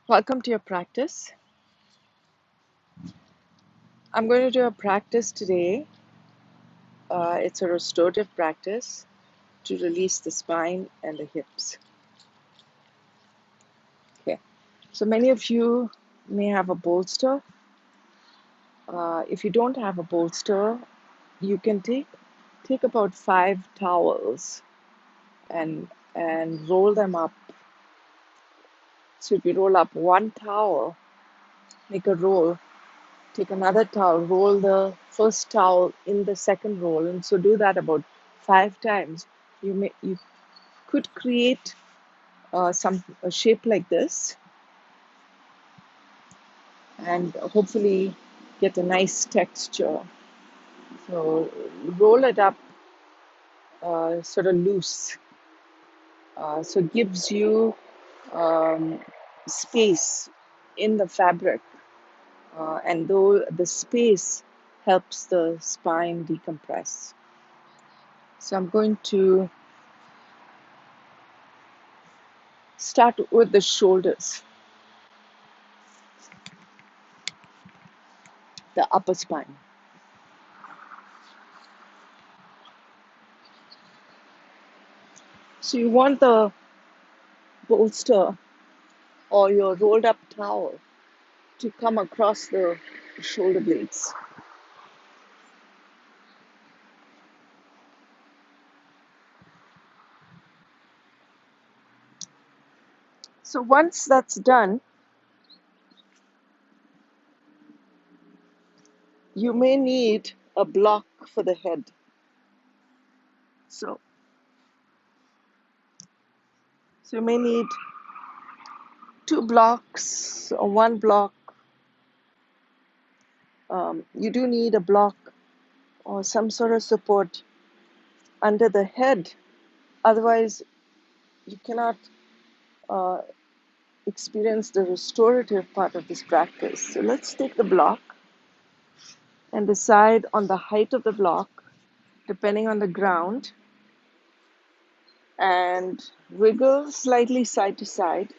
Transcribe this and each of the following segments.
Welcome to your practice. I'm going to do a practice today. It's a restorative practice to release the spine and the hips. Okay, so many of you may have a bolster. If you don't have a bolster, you can take about 5 towels and roll them up. So if you roll up one towel, make a roll. Take another towel, roll the first towel in the second roll, and so do that about 5 times. You could create a shape like this, and hopefully get a nice texture. So roll it up sort of loose, so it gives you um, space in the fabric, and though the space helps the spine decompress. So I'm going to start with the shoulders, the upper spine. So you want the bolster or your rolled up towel to come across the shoulder blades. So once that's done, you may need a block for the head. So, so you may need 2 blocks or 1 block. You do need a block or some sort of support under the head. Otherwise, you cannot uh, experience the restorative part of this practice. So let's take the block and decide on the height of the block depending on the ground, and wiggle slightly side to side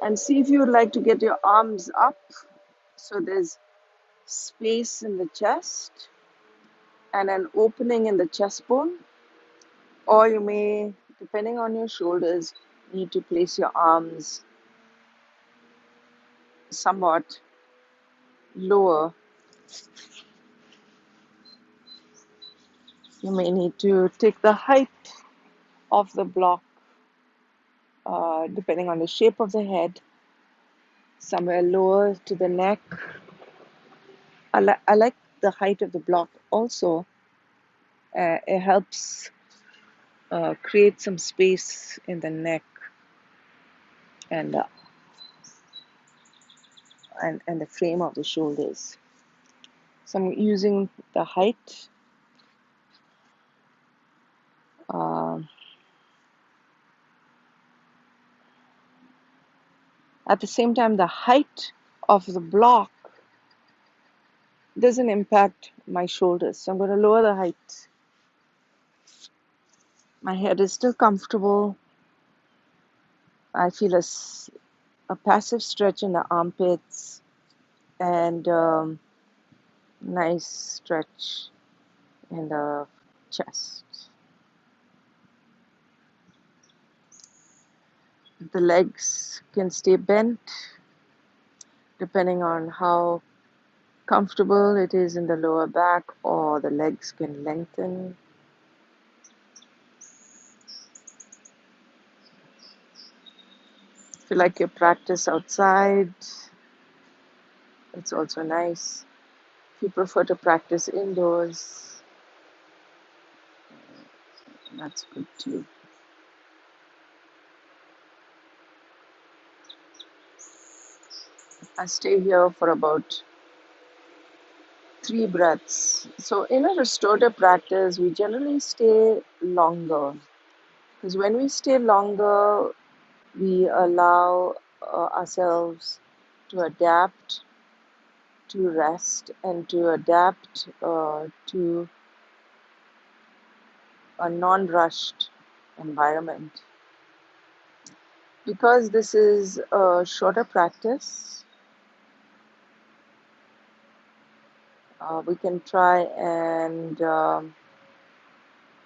and see if you would like to get your arms up so there's space in the chest and an opening in the chest bone, or you may, depending on your shoulders, need to place your arms somewhat lower. You may need to take the height of the block, depending on the shape of the head, somewhere lower to the neck. I like the height of the block also. It helps create some space in the neck and, uh, and the frame of the shoulders. So I'm using the height. Uh, at the same time, the height of the block doesn't impact my shoulders. So I'm going to lower the height. My head is still comfortable. I feel a passive stretch in the armpits and nice stretch in the chest. The legs can stay bent depending on how comfortable it is in the lower back, or the legs can lengthen. If you like your practice outside, it's also nice. If you prefer to practice indoors, that's good too. I stay here for about 3 breaths. So in a restorative practice, we generally stay longer, because when we stay longer, we allow ourselves to adapt, to rest, and to adapt to a non-rushed environment. Because this is a shorter practice, we can try and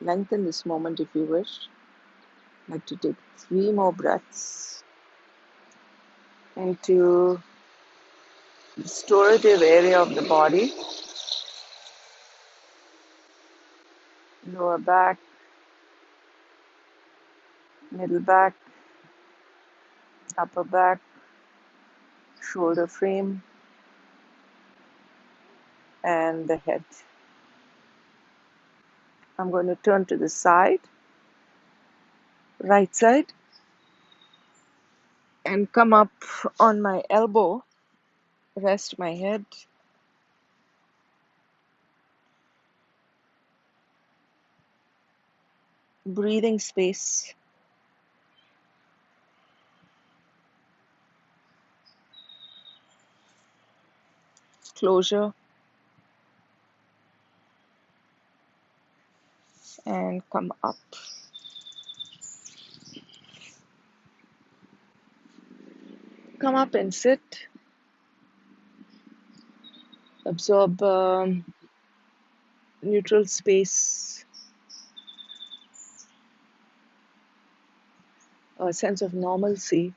lengthen this moment if you wish. I'd like to take 3 more breaths into the restorative area of the body, lower back, middle back, upper back, shoulder frame, and the head. I'm going to turn to the side, right side, and come up on my elbow, rest my head, breathing space, closure, and come up. Come up and sit, absorb neutral space, a sense of normalcy,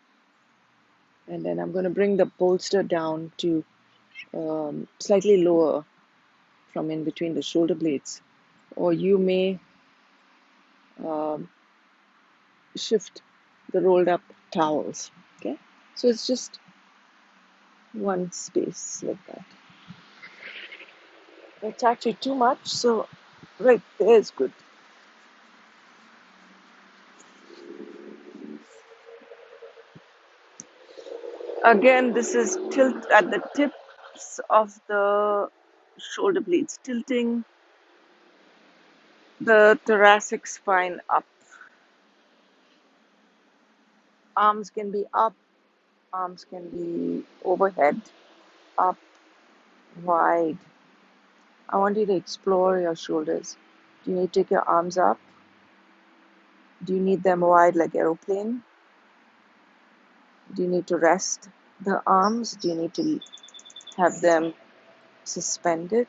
and then I'm going to bring the bolster down to slightly lower from in between the shoulder blades, or you may um, shift the rolled up towels. Okay, so it's just one space like that. It's actually too much, so right there is good. Again, this is tilt at the tips of the shoulder blades, tilting the thoracic spine up. Arms can be up, arms can be overhead, up, wide. I want you to explore your shoulders. Do you need to take your arms up? Do you need them wide like aeroplane? Do you need to rest the arms? Do you need to have them suspended?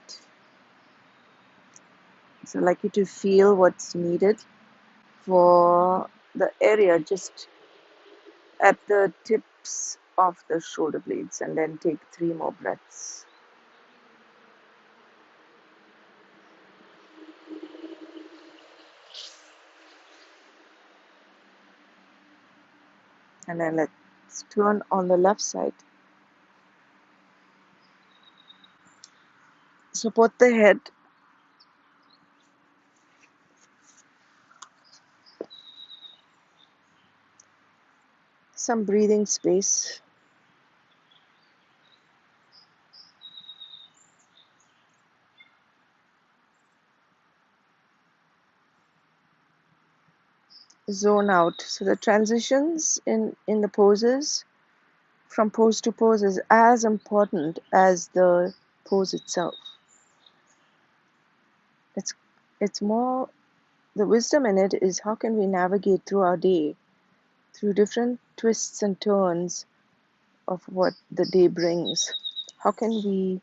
So I'd like you to feel what's needed for the area just at the tips of the shoulder blades, and then take 3 more breaths. And then let's turn on the left side. Support the head. Some breathing space. Zone out. So the transitions in the poses from pose to pose is as important as the pose itself. It's it's more, the wisdom in it is how can we navigate through our day through different twists and turns of what the day brings. How can we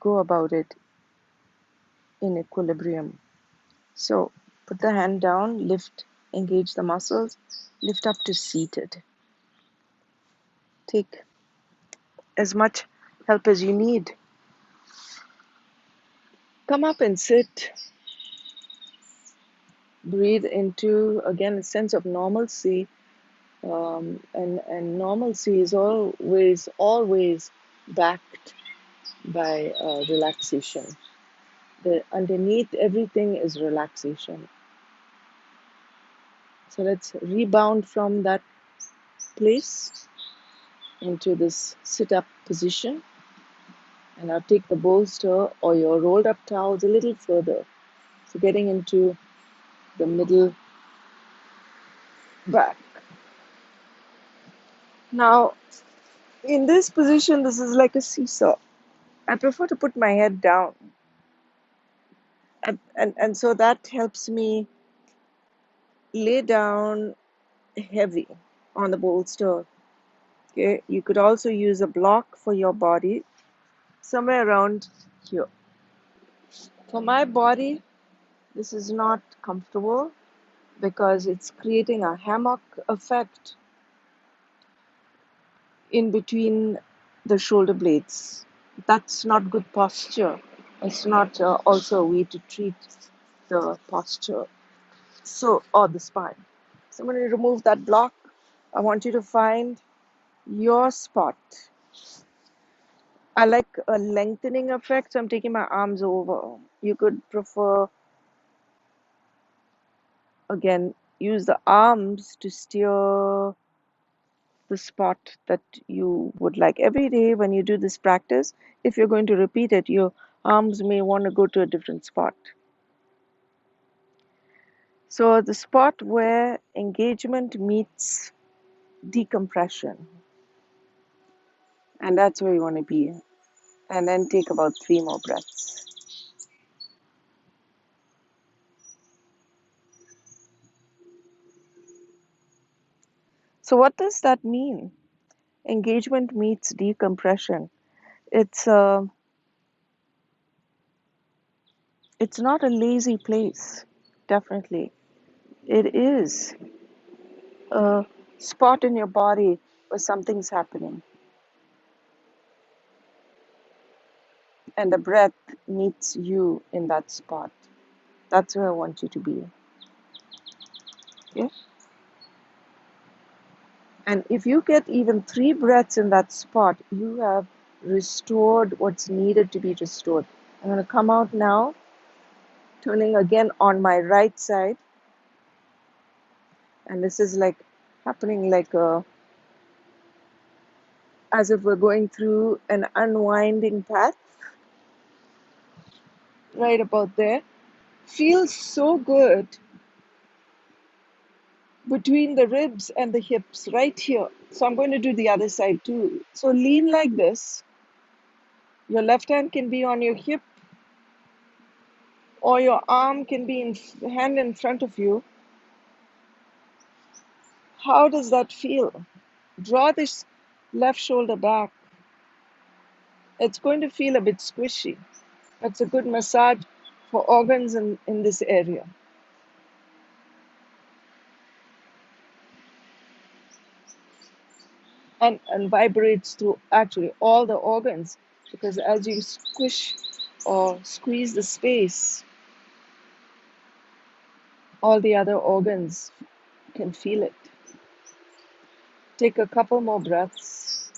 go about it in equilibrium? So put the hand down, lift, engage the muscles, lift up to seated. Take as much help as you need. Come up and sit. Breathe into, again, a sense of normalcy. And normalcy is always backed by relaxation. Underneath everything is relaxation. So let's rebound from that place into this sit-up position. And now take the bolster or your rolled up towels a little further. So getting into the middle back. Now, in this position, this is like a seesaw. I prefer to put my head down. And so that helps me lay down heavy on the bolster. Okay, you could also use a block for your body somewhere around here. For my body, this is not comfortable because it's creating a hammock effect in between the shoulder blades. That's not good posture. It's not also a way to treat the posture, so, or the spine. So I'm going to remove that block. I want you to find your spot. I like a lengthening effect, so I'm taking my arms over. You could prefer, again, use the arms to steer the spot that you would like. Every day when you do this practice, if you're going to repeat it, your arms may want to go to a different spot. So the spot where engagement meets decompression, and that's where you want to be. And then take about 3 more breaths. So what does that mean? Engagement meets decompression. It's a, it's not a lazy place, definitely. It is a spot in your body where something's happening. And the breath meets you in that spot. That's where I want you to be. Okay? And if you get even 3 breaths in that spot, you have restored what's needed to be restored. I'm going to come out now, turning again on my right side. And this is like happening like as if we're going through an unwinding path right about there. Feels so good between the ribs and the hips right here. So I'm going to do the other side too. So lean like this. Your left hand can be on your hip or your arm can be hand in front of you. How does that feel? Draw this left shoulder back. It's going to feel a bit squishy. That's a good massage for organs in this area. And vibrates through actually all the organs, because as you squish or squeeze the space, all the other organs can feel it. Take a couple more breaths.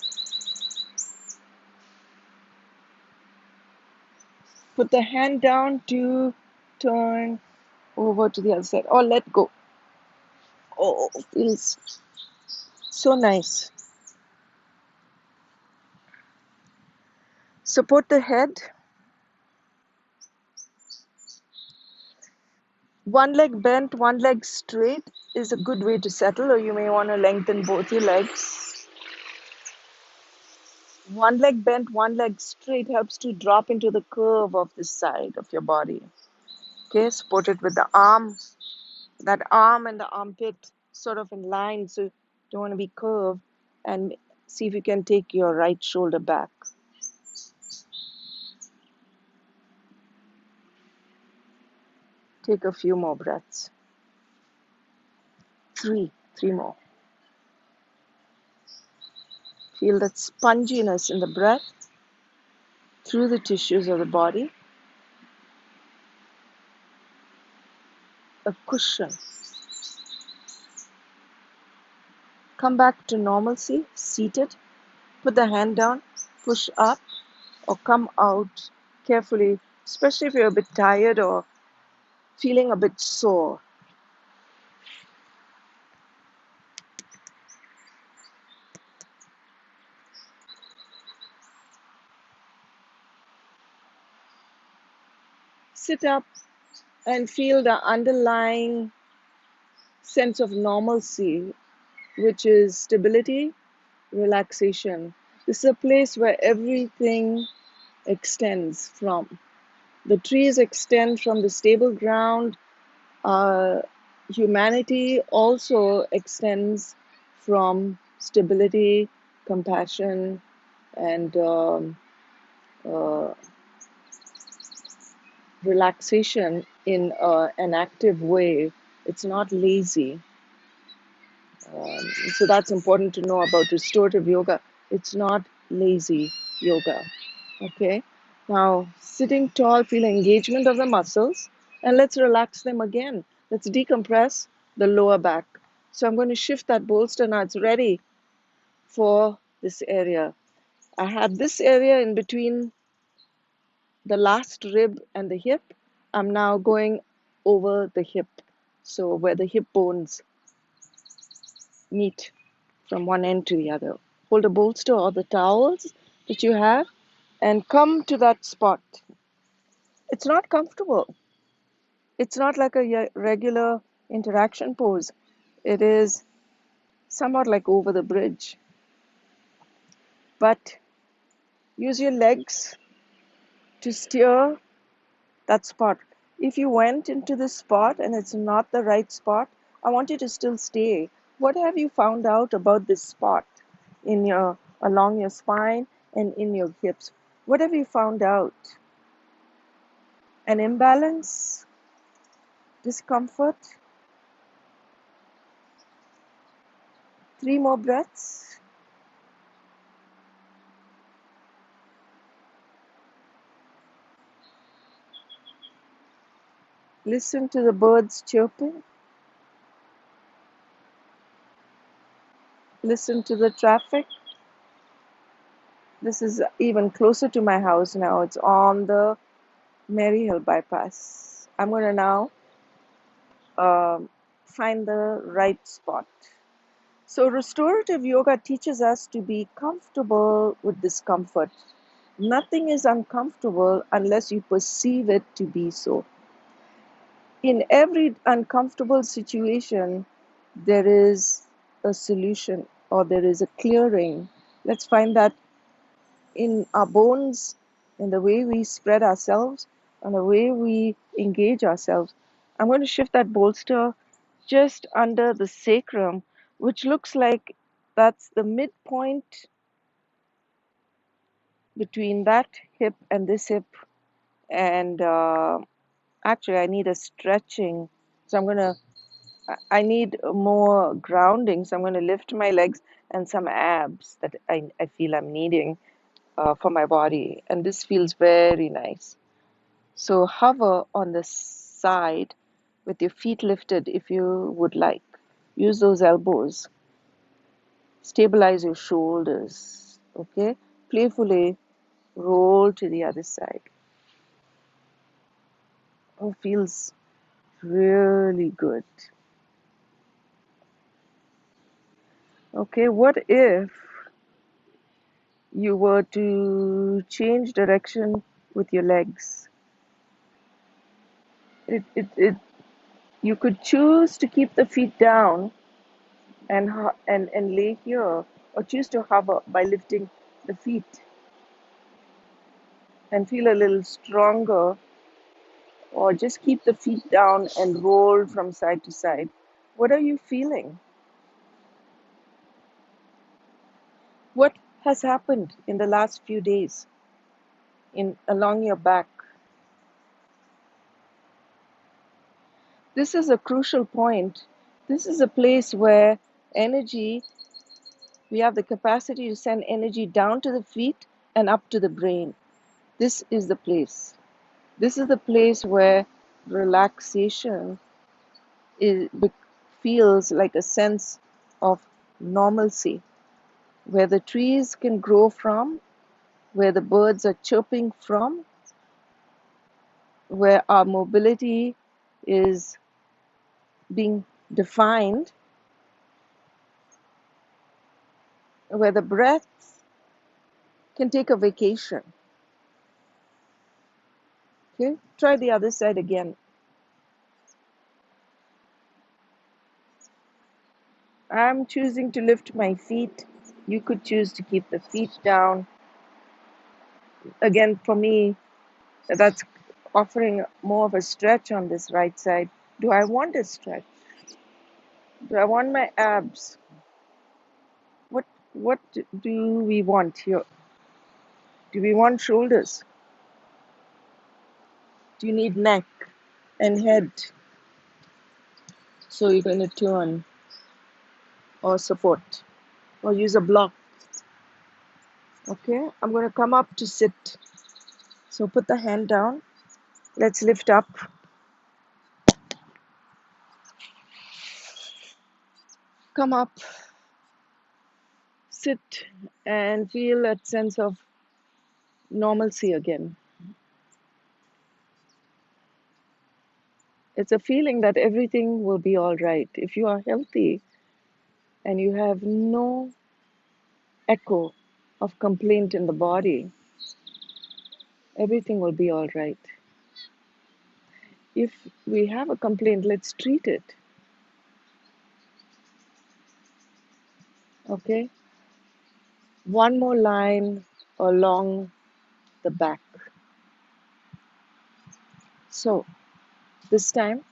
Put the hand down to turn over to the other side or let go. Oh, feels so nice. Support the head. One leg bent, one leg straight is a good way to settle, or you may want to lengthen both your legs. One leg bent, one leg straight helps to drop into the curve of this side of your body. Okay, support it with the arm, that arm and the armpit sort of in line, so you don't want to be curved. And see if you can take your right shoulder back. Take a few more breaths. Three more. Feel that sponginess in the breath through the tissues of the body. A cushion. Come back to normalcy, seated. Put the hand down, push up, or come out carefully, especially if you're a bit tired or feeling a bit sore. Sit up and feel the underlying sense of normalcy, which is stability, relaxation. This is a place where everything extends from. The trees extend from the stable ground. humanity also extends from stability, compassion, and uh, relaxation in an active way. It's not lazy. So that's important to know about restorative yoga. It's not lazy yoga. Okay. Now, sitting tall, feel engagement of the muscles, and let's relax them again. Let's decompress the lower back. So I'm going to shift that bolster now. It's ready for this area. I had this area in between the last rib and the hip. I'm now going over the hip. So where the hip bones meet from one end to the other. Hold a bolster or the towels that you have and come to that spot. It's not comfortable. It's not like a regular interaction pose. It is somewhat like over the bridge. But use your legs to steer that spot. If you went into this spot and it's not the right spot, I want you to still stay. What have you found out about this spot in your along your spine and in your hips? What have you found out? An imbalance, discomfort? 3 more breaths. Listen to the birds chirping. Listen to the traffic. This is even closer to my house now. It's on the Maryhill bypass. I'm going to now find the right spot. So, restorative yoga teaches us to be comfortable with discomfort. Nothing is uncomfortable unless you perceive it to be so. In every uncomfortable situation, there is a solution or there is a clearing. Let's find that in our bones, in the way we spread ourselves, and the way we engage ourselves. I'm going to shift that bolster just under the sacrum, which looks like that's the midpoint between that hip and this hip. And actually, I need a stretching. So I need more grounding. So I'm going to lift my legs and some abs that I feel I'm needing for my body. And this feels very nice. So hover on the side with your feet lifted if you would like. Use those elbows. Stabilize your shoulders. Okay? Playfully roll to the other side. Oh, feels really good. Okay, what if you were to change direction with your legs? You could choose to keep the feet down and lay here, or choose to hover by lifting the feet and feel a little stronger, or just keep the feet down and roll from side to side. What are you feeling? What has happened in the last few days in along your back? This is a crucial point. This is a place where energy, we have the capacity to send energy down to the feet and up to the brain. This is the place. This is the place where relaxation is, feels like a sense of normalcy, where the trees can grow from, where the birds are chirping from, where our mobility is being defined, where the breath can take a vacation. Okay, try the other side again. I'm choosing to lift my feet. You could choose to keep the feet down. Again, for me, that's offering more of a stretch on this right side. Do I want a stretch? Do I want my abs? What what do we want here? Do we want shoulders? Do you need neck and head? So you're going to turn or support or use a block. Okay, I'm going to come up to sit. So put the hand down. Let's lift up. Come up, sit, and feel that sense of normalcy again. It's a feeling that everything will be all right. If you are healthy and you have no echo of complaint in the body, everything will be all right. If we have a complaint, let's treat it. Okay? One more line along the back. So, this time,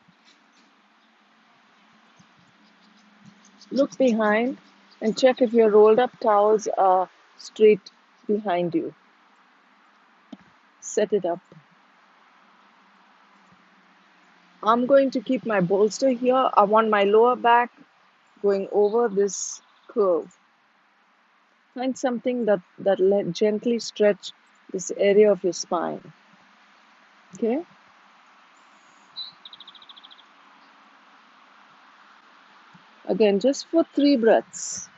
look behind and check if your rolled up towels are straight behind you. Set it up. I'm going to keep my bolster here. I want my lower back going over this curve. Find something that gently stretch this area of your spine. Okay? Again, just for 3 breaths.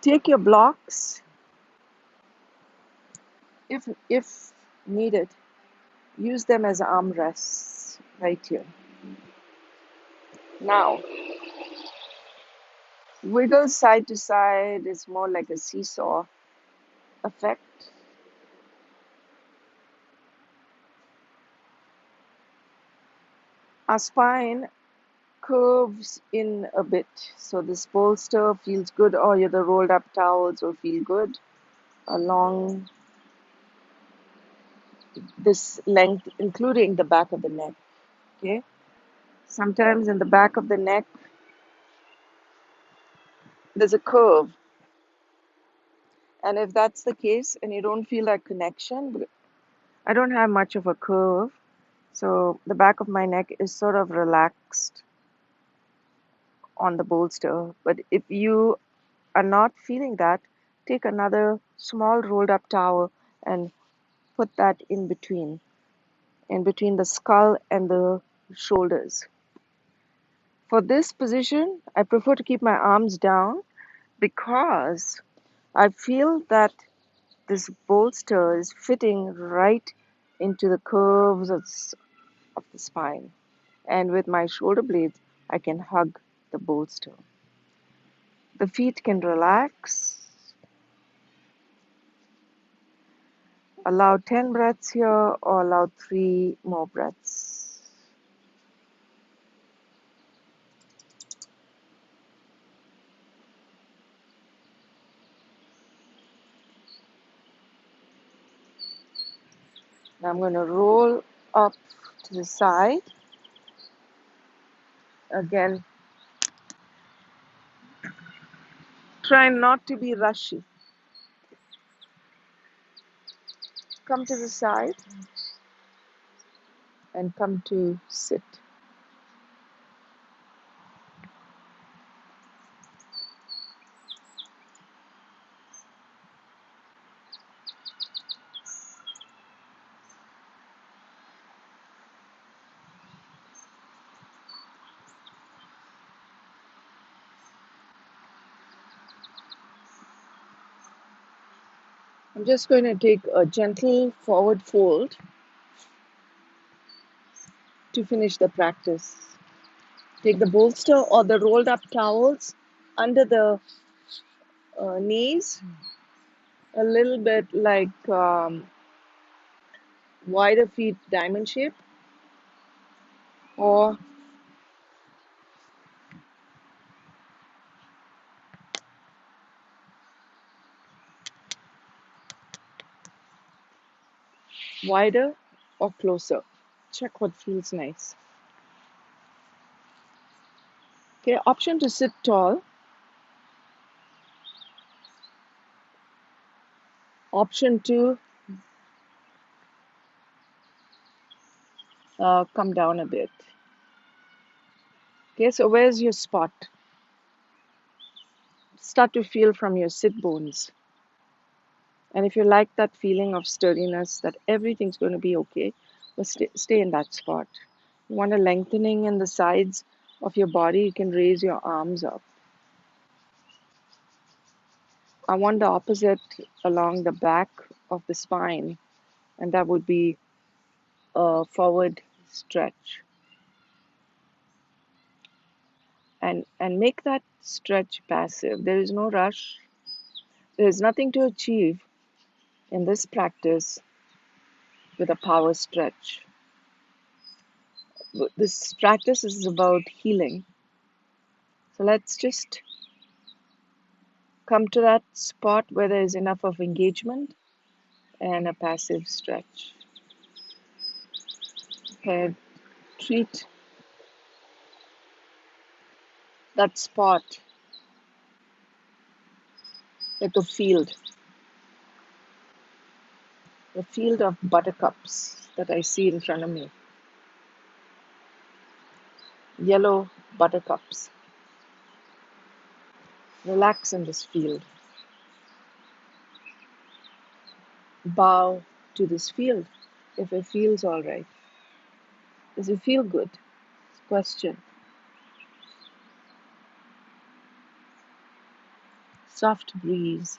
Take your blocks, if needed, use them as armrests right here. Now, wiggle side to side is more like a seesaw effect. Our spine curves in a bit, so this bolster feels good, or the rolled up towels will feel good along this length, including the back of the neck. Okay, sometimes in the back of the neck there's a curve, and if that's the case and you don't feel that connection, I don't have much of a curve, so the back of my neck is sort of relaxed on the bolster. But if you are not feeling that, take another small rolled up towel and put that in between the skull and the shoulders. For this position, I prefer to keep my arms down because I feel that this bolster is fitting right into the curves of the spine. And with my shoulder blades, I can hug the bolster. The feet can relax. Allow 10 breaths here or allow 3 more breaths. Now I'm going to roll up to the side. Again, try not to be rushy. Come to the side and come to sit. I'm just going to take a gentle forward fold to finish the practice. Take the bolster or the rolled up towels under the knees, a little bit like wider feet diamond shape, or wider or closer. Check what feels nice. Okay, option to sit tall. Option to come down a bit. Okay, so where's your spot? Start to feel from your sit bones. And if you like that feeling of sturdiness, that everything's going to be okay, well, stay in that spot. You want a lengthening in the sides of your body, you can raise your arms up. I want the opposite along the back of the spine, and that would be a forward stretch. And make that stretch passive. There is no rush. There is nothing to achieve in this practice with a power stretch. This practice is about healing. So let's just come to that spot where there is enough of engagement and a passive stretch. Okay, treat that spot like a field of buttercups that I see in front of me. Yellow buttercups. Relax in this field. Bow to this field if it feels all right. Does it feel good? Question. Soft breeze.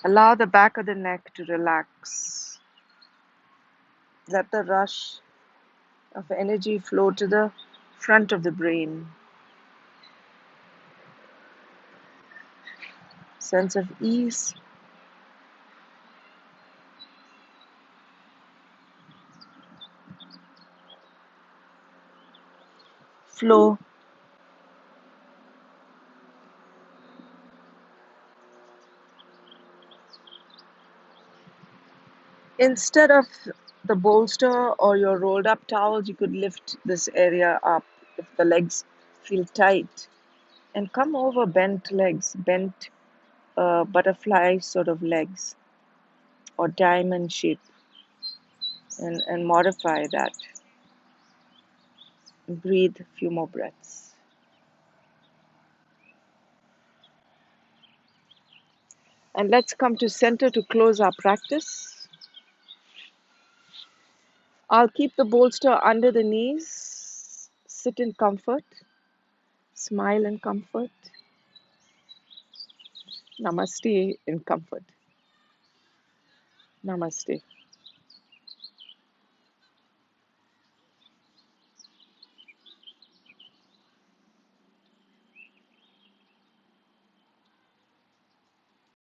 Allow the back of the neck to relax. Let the rush of energy flow to the front of the brain. Sense of ease. Flow. Instead of the bolster or your rolled up towels, you could lift this area up if the legs feel tight. And come over bent legs, bent butterfly sort of legs or diamond shape, and modify that. Breathe a few more breaths. And let's come to center to close our practice. I'll keep the bolster under the knees. Sit in comfort. Smile in comfort. Namaste in comfort. Namaste.